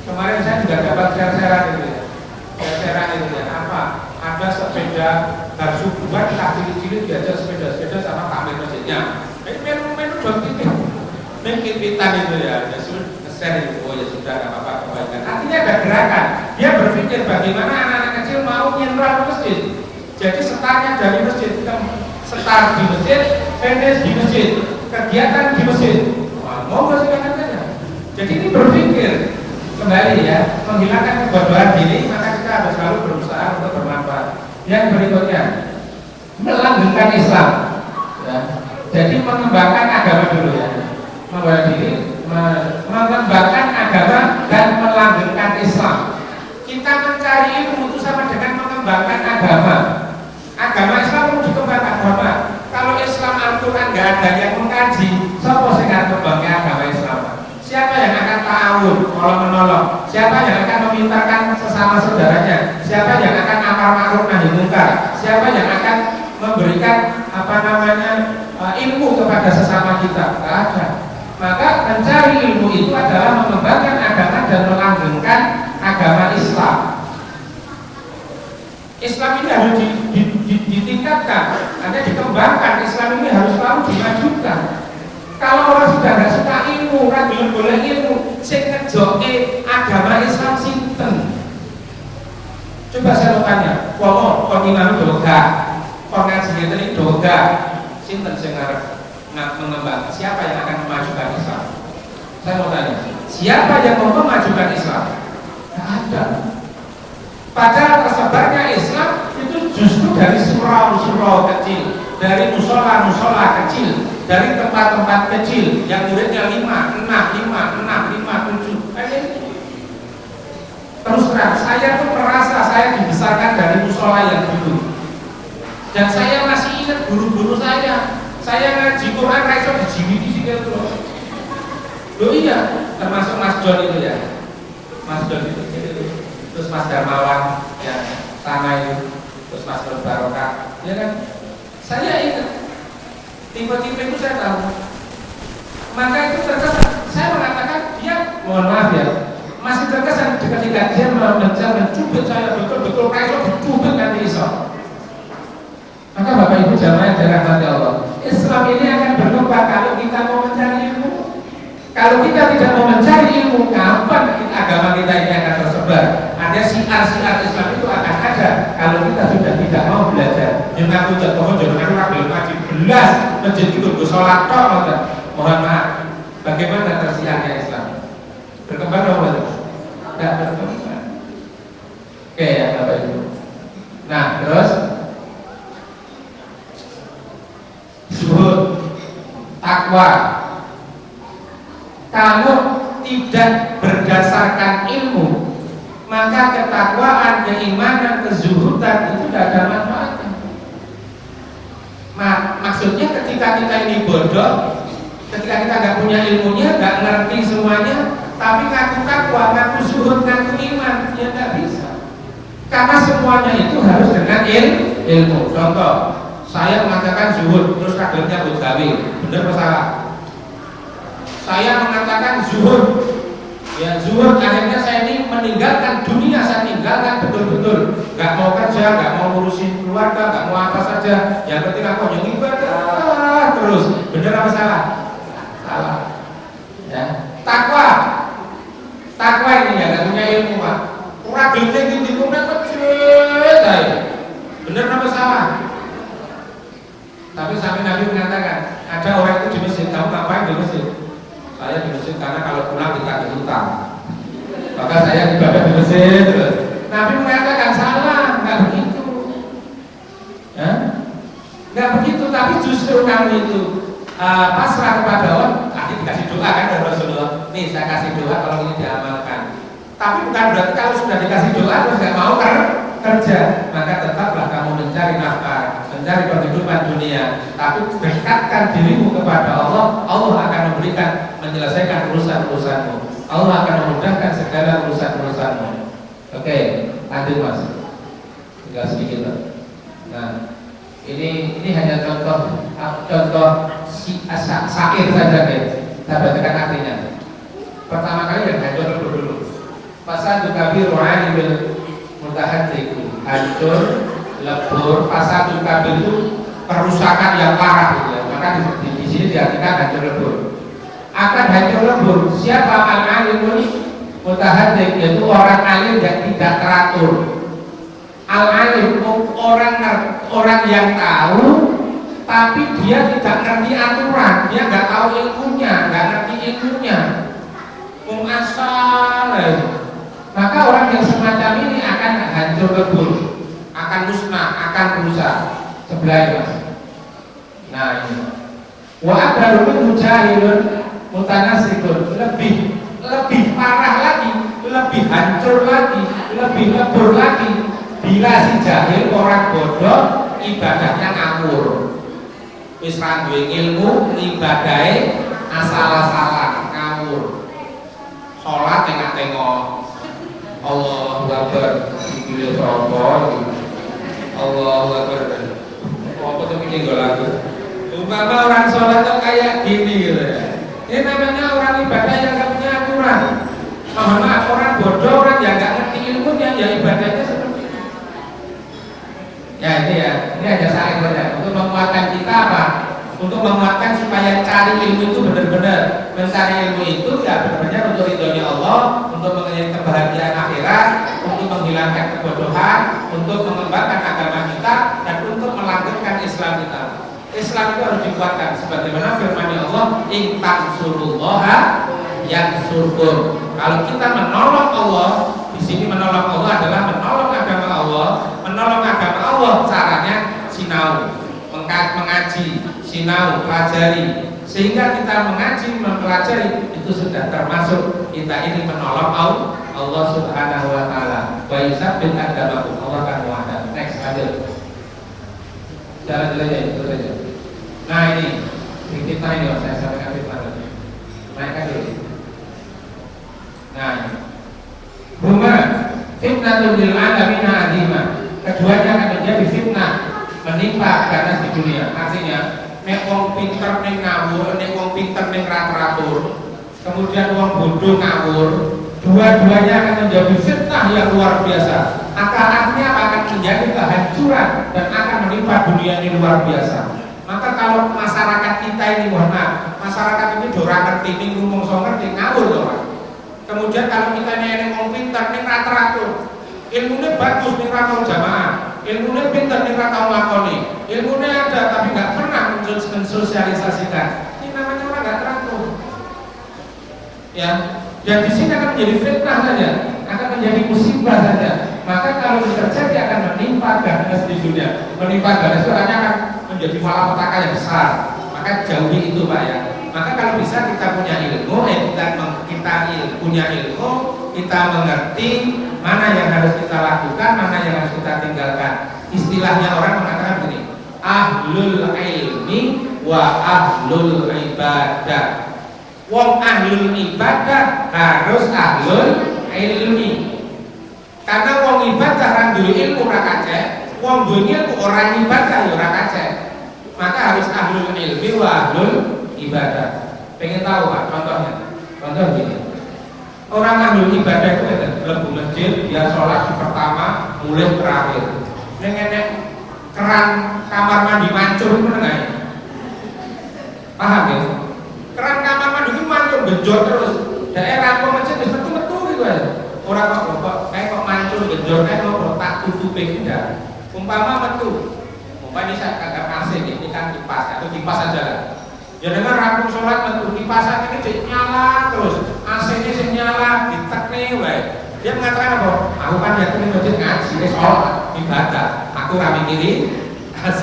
S2: kemarin saya juga dapat share-sharean itu ya. Apa? Ada sepeda darsubuan kaki cilik diajak sepeda sama kamera masjidnya. Menu dong kita itu ya. Share itu, oh ya sudah nggak apa-apa kebaikan. Artinya ada gerakan. Dia berpikir bagaimana anak-anak kecil mau nyentral masjid. Jadi setarnya dari masjid, setar di masjid, finish di masjid, kegiatan di masjid. Mau nggak sih katanya? Jadi ini berpikir kembali ya, menghilangkan kebodohan diri. Maka kita harus selalu berusaha untuk bermanfaat. Yang berikutnya, melanggengkan Islam. Ya. Jadi mengembangkan agama dulu ya. Membawa diri mengembangkan agama dan melanggengkan Islam. Kita mencari ilmu itu sama dengan mengembangkan agama. Agama Islam perlu dikembangkan agama. Kalau Islam Al-Quran nggak ada yang mengkaji, siapa yang akan mengembangkan agama Islam? Siapa yang akan tahu kalau menolong? Siapa yang akan memintakan sesama saudaranya, siapa yang akan amar ma'ruf nahi munkar, siapa yang akan memberikan ilmu kepada sesama kita? Tidak ada. Maka mencari ilmu itu adalah mengembangkan agama dan melanggengkan agama Islam. Islam ini harus ditingkatkan, ada dikembangkan. Islam ini harus selalu dimajukan. Kalau orang sudah tidak suka ilmu, orang belum boleh ilmu, sing ngejoke agama Islam sinten? Coba saya mau tanya, kon imam doga, kon ngaji ngeten doga, sinten sing ngarep mengembangkan? Siapa yang akan memajukan Islam? Saya mau tanya, siapa yang mau memajukan Islam? Tidak ada. Padahal tersebarnya Islam itu justru dari surau-surau kecil, dari musola-musola kecil, dari tempat-tempat kecil yang muridnya 5, 6, 7. Terus terang, saya tuh merasa saya dibesarkan dari musola yang dulu. Dan saya masih ingat guru-guru saya ngaji Quran raiso dijiwiti sikil terus. Loh iya, termasuk Mas John itu ya. Mas John itu. Terus Mas Darmawan yang sama itu, terus Mas Nur Barokah, ya kan? Saya ingat tipe-tipe itu saya tahu. Maka itu terkesan, saya mengatakan dia, mohon maaf ya, masih terkesan ketika dia mencubit saya betul-betul kaiso dicubit nanti iso. Maka Bapak Ibu jamaah yang dirahmati Allah, Islam ini akan berkembang kalau kita mau mencari ilmu. Kalau kita tidak mau mencari ilmu, kapan agama kita ini akan tersebar? Ada siar-siar Islam itu akan ada kalau kita sudah tidak mau belajar. Yang aku jatuh jangan aku belum ngaji belas masjid itu sholat tok. Mohon maaf, bagaimana tersiarnya Islam? Berkembang atau tidak berkembang? Oke ya Bapak Ibu. Nah terus zuhud, takwa. Kalau tidak berdasarkan ilmu, maka ketakwaan, keimanan, kezuhudan itu tidak ada manfaatnya. Maksudnya ketika kita ini bodoh, ketika kita nggak punya ilmunya, nggak ngerti semuanya, tapi ngaku takwa, ngaku zuhud, ngaku iman, ya nggak bisa. Karena semuanya itu harus dengan ilmu. Contoh, saya mengatakan zuhud, terus kadernya Ghazali, benar apa salah? Saya mengatakan zuhud, ya zuhud, akhirnya saya ini meninggalkan dunia, saya tinggalkan betul-betul, nggak mau kerja, nggak mau ngurusin keluarga, nggak mau apa saja, yang penting aku yang ibadah terus, benar apa salah? Salah. Ya. Takwa ini ya, nggak punya ilmu pak, kurang gede gitu, kurang kecil, benar apa salah? Tapi sampai Nabi mengatakan, ada orang itu di masjid, kamu ngapain di masjid? Saya di masjid karena kalau pulang kita utang. Maka saya ibadah di masjid terus. Nabi mengatakan salah, nggak begitu. Ya? Nggak begitu, tapi justru kamu itu pasrah kepada Allah. Tadi dikasih doa kan dari Rasulullah. Nih saya kasih doa kalau ini diamalkan. Tapi bukan berarti kalau sudah dikasih doa terus nggak mau kerja. Maka tetaplah kamu mencari nafkah, mencari penghidupan dunia. Tapi dekatkan dirimu kepada Allah. Allah akan memberikan, menyelesaikan urusan-urusanmu. Allah akan memudahkan segala urusan-urusanmu. Oke, lanjut Mas. Tinggal sedikit lah. Nah, ini hanya contoh syair saja guys. Saya bacakan artinya. Pertama kali yang hancur dulu. Fasadu kabir alimil mutahaddiq, hancur, lebur. Fasadu kabir itu kerusakan yang parah gitu ya. Maka di sini diartikan hancur lebur. Akan hancur lebur. Siapa al-alimul mutahaddiq? Yaitu orang alim yang tidak teratur. Al-alim orang yang tahu tapi dia tidak ngerti aturan, dia nggak tahu ilmunya, nggak ngerti ilmunya, asal. Maka orang yang semacam ini akan hancur lebur, akan musnah, akan rusak. Sebelah Mas. Nah ini. Wa abdalun mujahilun mutanasikun, lebih parah lagi, lebih hancur lagi, lebih lebur lagi. Bila si jahil, orang bodoh, ibadahnya ngawur. Wis ra duwe ilmu, ibadahe asal-asalan, ngawur. Salat tengok-tengok, Allahu Akbar, iki sapa iki? Allahu Akbar. Apa tuh ini gak lagu? Umpama orang sholat tuh kayak gini gitu ya. Ini namanya orang ibadah yang gak punya aturan. Mohon maaf, orang bodoh, orang yang gak ngerti ilmunya, ya ibadahnya seperti itu. Ya ini ada saling saja untuk menguatkan kita apa? Untuk menguatkan supaya cari ilmu itu benar-benar mencari ilmu itu ya benar-benar untuk ridhonya Allah, untuk mengenai kebahagiaan akhirat, untuk menghilangkan kebodohan, untuk mengembangkan agama kita, dan untuk melanggengkan Islam kita. Islam itu harus dikuatkan sebagaimana firman Allah, in tansurullaha yansurkum. Kalau kita menolong Allah, di sini menolong Allah adalah menolong agama Allah. Menolong agama Allah caranya sinau, mengaji, sinau, pelajari. Sehingga kita mengaji, mempelajari itu sudah termasuk kita ini menolong Allah Subhanahu wa taala. Wa yusabbit aqdamakum. Allah akan muahad. Next, lanjut. Jalan itu saja. Nah ini kita ini saya sampaikan fitnah tadi. Naikkan dulu. Nah, huma fitnatul lil alamin azimah. Keduanya akan menjadi fitnah menimpa ganas di dunia. Artinya, nek wong pinter ning ngawur, nek wong pinter ning teratur, kemudian wong bodoh ngawur, dua-duanya akan menjadi fitnah yang luar biasa. Akarnya akan menjadi kehancuran dan akan menimpa dunia ini luar biasa. Maka kalau masyarakat kita ini, mohon maaf, masyarakat ini dorang ngerti, ning ngomong so ngerti ngawur loh. Kemudian kalau kita nek wong pinter ning teratur, ilmunya bagus ning ra tau jamaah, ilmunya pinter ning ra tau nglakoni, ilmunya ada tapi nggak pernah mensosialisasikan. Ini namanya orang nggak teratur. Ya, dan di sini akan menjadi fitnah saja, akan menjadi musibah saja. Maka kalau terjadi akan menimpa ganas di dunia, menimpa ganas itu akan menjadi malapetaka yang besar. Maka jauhi itu Pak ya. Maka kalau bisa kita punya ilmu, kita punya ilmu, kita mengerti mana yang harus kita lakukan, mana yang harus kita tinggalkan. Istilahnya orang mengatakan begini, ahlul ilmi wa ahlul ibadah. Wong ahlul ibadah harus ahlul ilmi. Karena wong ibadah orang duwe ilmu ora kacek, wong duwe ilmu orang ibadah ya ora kacek. Maka harus ahlul ilmi wa ahlul ibadah. Pengen tahu Pak contohnya? Contoh gini. Orang ahlul ibadah itu ada lebu masjid, dia sholat pertama mulai terakhir. Nenek keran kamar mandi mancur itu enggak? Paham ya? Keran kamar mandi itu mancur genjot terus. Daerah masjid wis metu-metu gitu aja. Orang kok kayak kok mancur genjot kayak kok tak tutupi tidak. Umpama metu. Umpama saya kagak AC ini kan kipas atau kipas aja lah. Ya dengan rampung sholat metu kipasan ini nyala terus, AC-nya sing nyala ditekne wae. Dia mengatakan apa? Aku kan yakin masjid ngaji, sholat ibadah. Aku ra mikiri AC,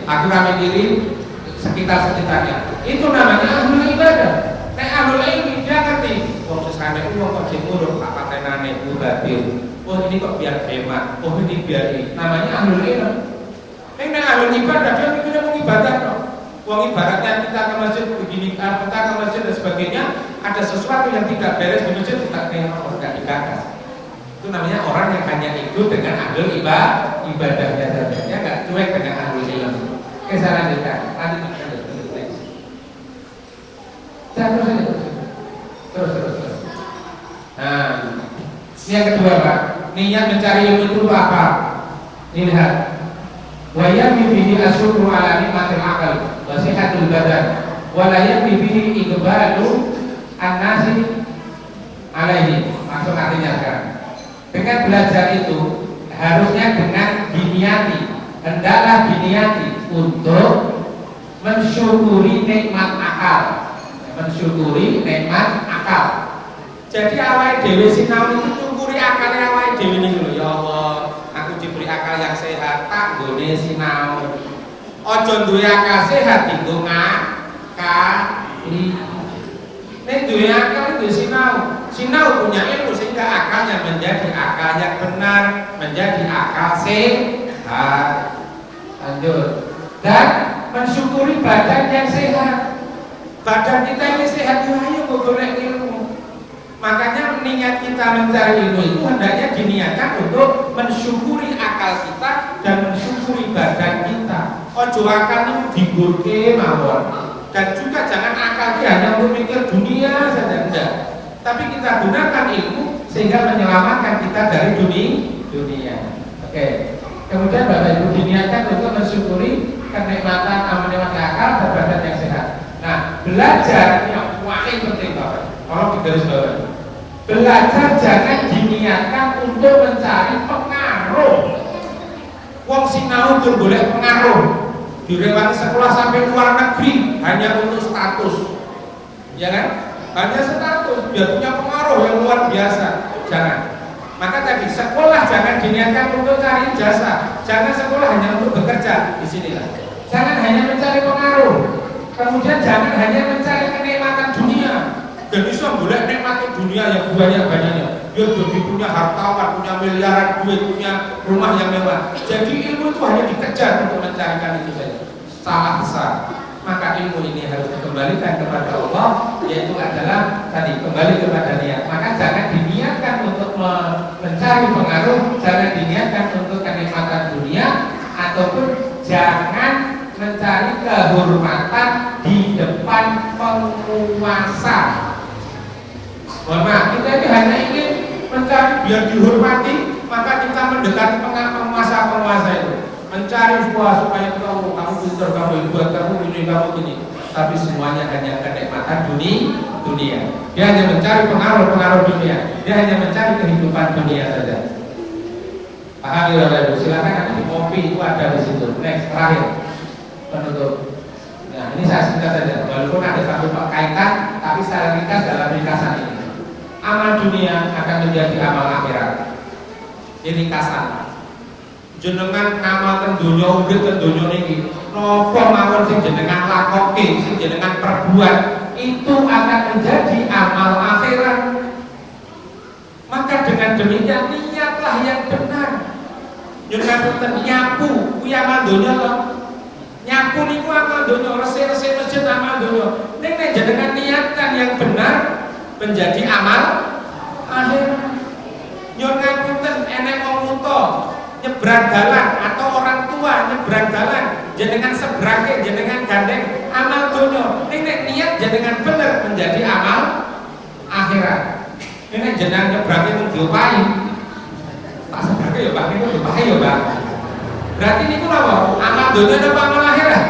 S2: aku ra mikiri sekitar-sekitarnya. Itu namanya ahlul ibadah. Nek ahlul ilmi dia ngerti. Wong sesane wong kok jemur tak patenane babil. Oh ini kok biar hemat. Oh ini biar ini. Namanya ahlul ilmi. Nek ahlul ibadah dia mikirnya mau ibadah kok. Wong ibaratnya kita ke masjid begini, kita ke masjid dan sebagainya, ada sesuatu yang tidak beres di masjid kita kayak orang nggak digagas. Itu namanya orang yang hanya ikut dengan ahlul ibadahnya saja, ya nggak cuek dengan ahlul ilmu. Oke, saya lanjutkan. Lanjut. Terus. Nah, ini yang kedua Pak. Niat mencari ilmu itu apa? Ini lihat. Wa yami bihi asyukru ala nikmatil akal wa sihatul badan wa la yami bihi iqbalu an-nasi alaihi. Maksud artinya sekarang, dengan belajar itu harusnya dengan diniati, hendaklah diniati untuk mensyukuri nikmat akal, mensyukuri nikmat akal. Jadi awake dhewe sinau itu syukuri akal awake dhewe niku lho. Ya Allah, aku diberi akal yang sehat, tak nggone sinau. Aja duwe akal sehat dienggo ngakali. Nek duwe akal itu sinau. Sinau punya ilmu sehingga akalnya menjadi akal yang benar, menjadi akal sehat. Lanjut. Dan mensyukuri badan yang sehat. Badan kita ini sehat, ayo golek ilmu. Makanya niat kita mencari ilmu itu hendaknya diniatkan untuk mensyukuri akal kita dan mensyukuri badan kita. Ojo akal itu digurke mawon. Dan juga jangan akal kita hanya untuk mikir dunia saja, enggak. Tapi kita gunakan ilmu sehingga menyelamatkan kita dari dunia. Oke. Kemudian Bapak Ibu diniatkan untuk mensyukuri kenikmatan amal akal dan badan yang sehat. Nah, belajar yang paling penting Bapak. Kalau digaris bawahi. Belajar jangan diniatkan untuk mencari pengaruh. Wong sinau pun boleh pengaruh. Direwani sekolah sampai luar negeri hanya untuk status, ya kan? Hanya status, biar punya pengaruh yang luar biasa. Jangan. Maka tadi sekolah jangan diniatkan untuk cari jasa. Jangan sekolah hanya untuk bekerja. Di sinilah. Jangan hanya mencari pengaruh. Kemudian jangan hanya mencari kenikmatan dunia. Dan bisa boleh nikmati dunia yang banyak-banyaknya. Dia jadi punya hartawan, punya miliaran duit, punya rumah yang mewah. Jadi ilmu itu hanya dikejar untuk mencarikan itu saja. Salah besar. Maka ilmu ini harus dikembalikan kepada Allah, yaitu adalah tadi kembali kepada niat. Maka jangan diniatkan untuk mencari pengaruh, jangan diniatkan untuk kenikmatan dunia, ataupun jangan mencari kehormatan di depan penguasa. Mohon maaf, kita ini hanya ingin mencari biar dihormati, maka kita mendekati penguasa itu, mencari supaya kamu pintar, kamu hebat, kamu ini, kamu ini. Tapi semuanya hanya kenikmatan dunia. Dia hanya mencari pengaruh dunia. Dia hanya mencari kehidupan dunia saja. Paham ya Bapak Ibu? Silakan nanti kopi itu ada di situ. Next, terakhir penutup. Nah, ini saya singkat saja. Walaupun ada satu kaitan, tapi saya ringkas dalam ringkasan ini. Amal dunia akan menjadi amal akhirat. Ini ringkasan. Jenengan ngamal teng donya urip teng donya niki, napa mawon sing jenengan lakoke, sing jenengan perbuat, itu akan menjadi amal akhirat. Maka dengan demikian niatlah yang benar. Jenengan nyapu, kuwi amal donya to. Nyapu niku amal donya, resik-resik masjid amal donya. Ning nek jenengan niatkan yang benar menjadi amal akhirat. Nyuwun ngapunten enek wong muto nyebrang dalan atau orang tua nyebrang dalan, jenengan sebrangke, jenengan gandeng amal donya. Nek niat jenengan bener menjadi amal akhirat. Nek jenengan nyebrangke mung diopahi, tak sebrangke ya Pak, niku diopahi ya Pak. Berarti niku napa? Amal donya apa amal akhirat?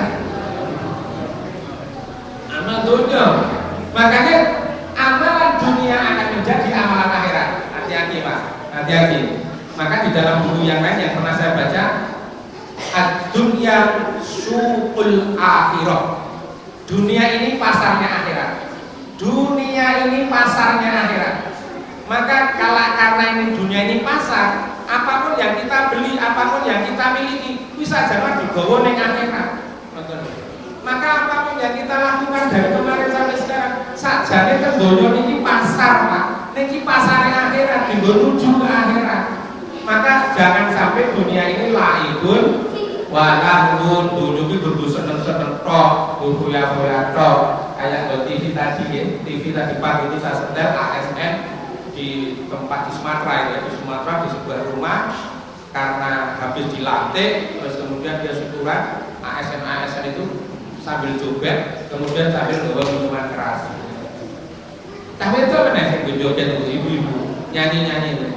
S2: Amal donya. Makanya amalan dunia akan menjadi amalan akhirat. Hati-hati Pak, hati-hati. Maka di dalam buku yang lain yang pernah saya baca, ad-dunya suqul akhirah. Dunia ini pasarnya akhirat. Dunia ini pasarnya akhirat. Maka karena ini dunia ini pasar, apapun yang kita beli, apapun yang kita miliki, bisa jangan digawa ning akhirat. Maka apapun yang kita lakukan dari kemarin sampai sekarang, sajane teng donya niki pasar, Pak. Niki pasarnya akhirat, menuju ke akhirat. Maka jangan sampai dunia ini laibun walahun, dunia ini berbu seneng-seneng tok, berfoya-foya tok. Kayak TV tadi ya, TV tadi pagi itu saya setel ASN di tempat di Sumatera ya, di Sumatera di sebuah rumah, karena habis dilantik, terus kemudian dia syukuran ASN itu sambil joget, kemudian sambil bawa minuman keras. Tapi itu apa nih? Joget ibu-ibu nyanyi-nyanyi itu.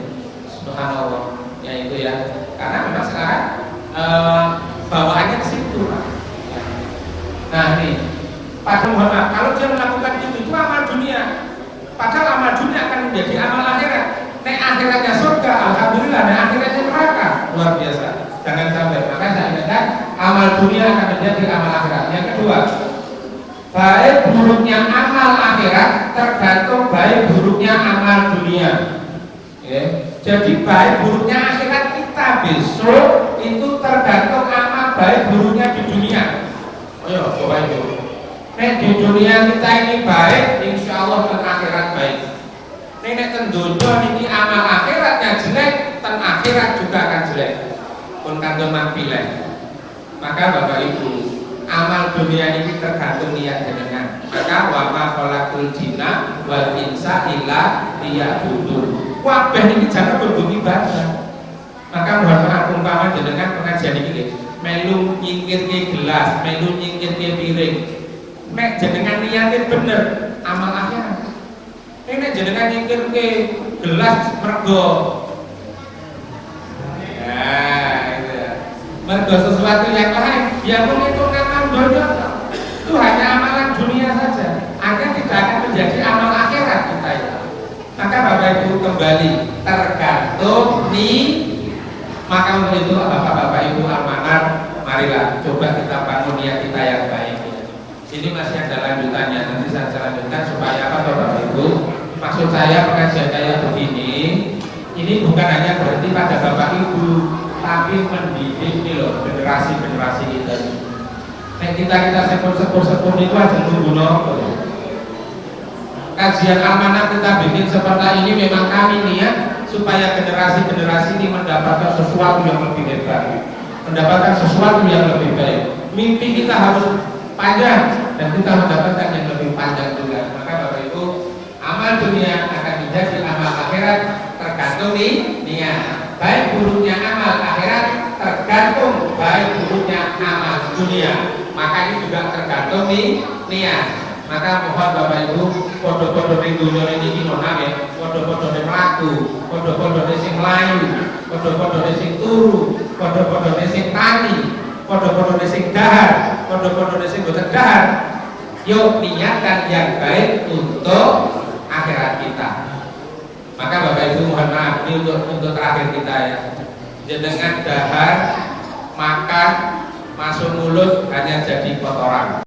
S2: Subhanallah, ya itu ya. Karena memang sekarang bawaannya ke situ, Pak. Nah ini, Pak Muhammad, kalau dia melakukan itu amal dunia. Padahal amal dunia akan menjadi amal akhirat. Nek akhiratnya surga, alhamdulillah. Nek akhiratnya neraka, luar biasa. Jangan sampai. Maka saya ingatkan, amal dunia akan menjadi amal akhirat. Yang kedua, baik buruknya amal akhirat tergantung baik buruknya amal dunia. Jadi baik buruknya akhirat kita besok itu tergantung amal baik buruknya di dunia. Ayo coba itu. Nek di dunia kita ini baik, insya Allah ten akhirat baik. Nek ten dunia ini amal akhiratnya jelek, ten akhirat juga akan jelek. Pun kantongan pilih. Maka Bapak Ibu, amal dunia ini tergantung niat jenengan. Maka wa ma khalaqul jinna wal insa illa liya'budun. Kabeh niki jangan berbuat ibadah. Maka mohon maaf umpama jenengan pengajian iki melu nyingkirke gelas, melu nyingkirke piring. Nek jenengan niate bener amal akhirat. Nek jenengan nyingkirke gelas mergo mergo sesuatu yang lain, ya mungkin amal dunia itu hanya amalan dunia saja, agar tidak akan menjadi amal akhirat kita ya. Maka Bapak Ibu kembali tergantung maka untuk itu Bapak Ibu amanat, marilah coba kita bangun niat kita yang baik. Ini masih ada lanjutannya, nanti saya lanjutkan supaya apa Bapak Ibu? Maksud saya pengajian kayak begini, ini bukan hanya berhenti pada Bapak Ibu, tapi mendidik ini loh generasi kita. Kita sepur itu aja nunggu nopo. Kajian amanah kita bikin seperti ini memang kami niat supaya generasi ini mendapatkan sesuatu yang lebih hebat, mendapatkan sesuatu yang lebih baik. Mimpi kita harus panjang dan kita mendapatkan yang lebih panjang juga. Maka Bapak Ibu, amal dunia akan menjadi amal akhirat tergantung niat. Baik buruknya amal akhirat tergantung baik buruknya amal dunia. Maka ini juga tergantung niat. Maka mohon Bapak Ibu, podo-podo ning dunya ini gimana ya? Podo-podo mlaku, podo-podo sing mlayu, podo-podo sing turu, podo-podo sing tani, podo-podo sing dahar, podo-podo sing boten dahar. Yuk niatkan yang baik untuk akhirat kita. Maka Bapak Ibu mohon maaf ini untuk terakhir kita ya. Jenengan dahar, makan, masuk mulut hanya jadi kotoran.